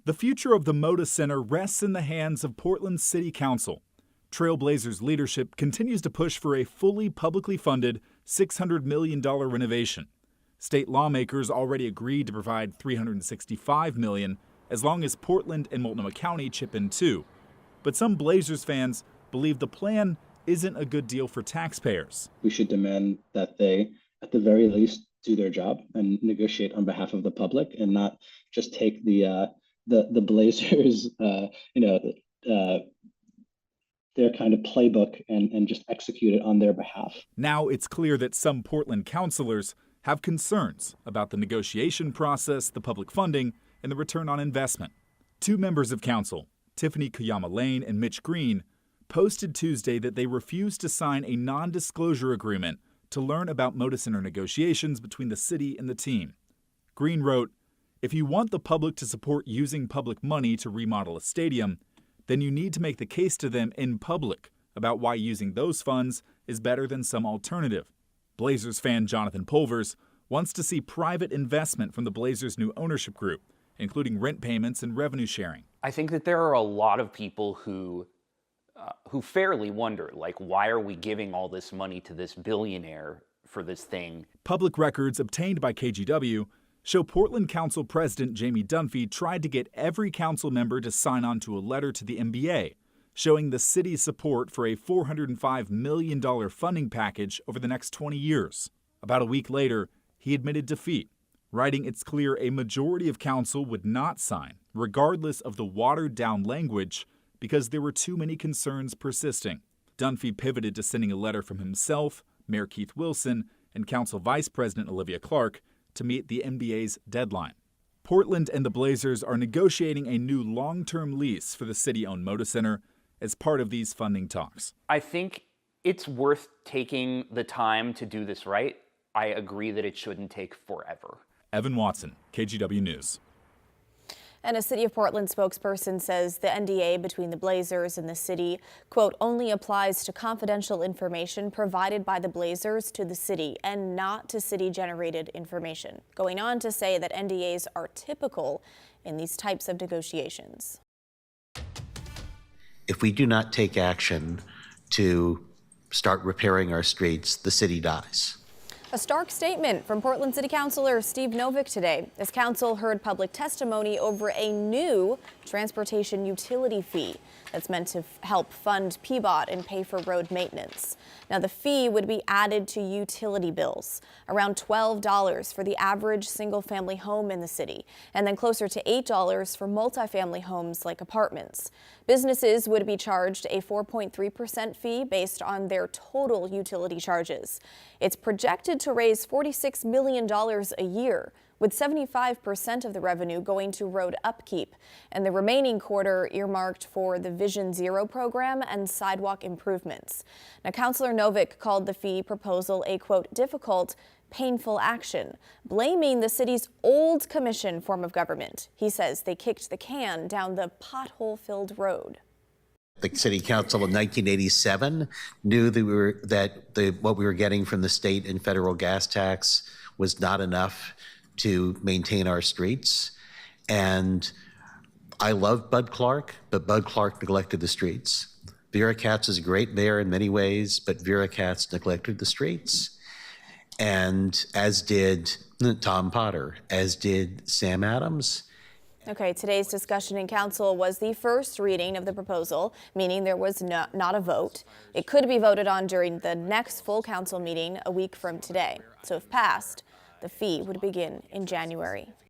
The future of the Moda Center rests in the hands of Portland's City Council. Trailblazers leadership continues to push for a fully publicly funded $600 million renovation. State lawmakers already agreed to provide $365 million as long as Portland and Multnomah County chip in too. But some Blazers fans believe the plan isn't a good deal for taxpayers. We should demand that they, at the very least, do their job and negotiate on behalf of the public, and not just take the Blazers, their kind of playbook and just execute it on their behalf. Now it's clear that some Portland councilors have concerns about the negotiation process, the public funding, and the return on investment. Two members of council, Tiffany Kuyama Lane and Mitch Green, posted Tuesday that they refused to sign a non-disclosure agreement to learn about Moda Center negotiations between the city and the team. Green wrote, "If you want the public to support using public money to remodel a stadium, then you need to make the case to them in public about why using those funds is better than some alternative." Blazers fan Jonathan Pulvers wants to see private investment from the Blazers' new ownership group, including rent payments and revenue sharing. I think that there are a lot of people who fairly wonder, why are we giving all this money to this billionaire for this thing? Public records obtained by KGW show Portland Council President Jamie Dunphy tried to get every council member to sign on to a letter to the NBA showing the city's support for a $405 million funding package over the next 20 years. About a week later, he admitted defeat, writing it's clear a majority of council would not sign, regardless of the watered-down language, because there were too many concerns persisting. Dunphy pivoted to sending a letter from himself, Mayor Keith Wilson, and Council Vice President Olivia Clark to meet the NBA's deadline. Portland and the Blazers are negotiating a new long-term lease for the city-owned Moda Center as part of these funding talks. I think it's worth taking the time to do this right. I agree that it shouldn't take forever. Evan Watson, KGW News. And a City of Portland spokesperson says the NDA between the Blazers and the city, quote, only applies to confidential information provided by the Blazers to the city and not to city-generated information, going on to say that NDAs are typical in these types of negotiations. If we do not take action to start repairing our streets, the city dies. A stark statement from Portland City Councilor Steve Novick today, as council heard public testimony over a new transportation utility fee that's meant to help fund PBOT and pay for road maintenance. Now, the fee would be added to utility bills, around $12 for the average single-family home in the city, and then closer to $8 for multifamily homes like apartments. Businesses would be charged a 4.3% fee based on their total utility charges. It's projected to raise $46 million a year, with 75% of the revenue going to road upkeep and the remaining quarter earmarked for the Vision Zero program and sidewalk improvements. Now, Councilor Novick called the fee proposal a, quote, difficult, painful action, blaming the city's old commission form of government. He says they kicked the can down the pothole-filled road. The City Council in 1987 knew that what we were getting from the state and federal gas tax was not enough to maintain our streets. And I love Bud Clark, but Bud Clark neglected the streets. Vera Katz is a great mayor in many ways, but Vera Katz neglected the streets. And as did Tom Potter, as did Sam Adams. Okay, today's discussion in council was the first reading of the proposal, meaning there was not a vote. It could be voted on during the next full council meeting a week from today. So if passed, the fee would begin in January.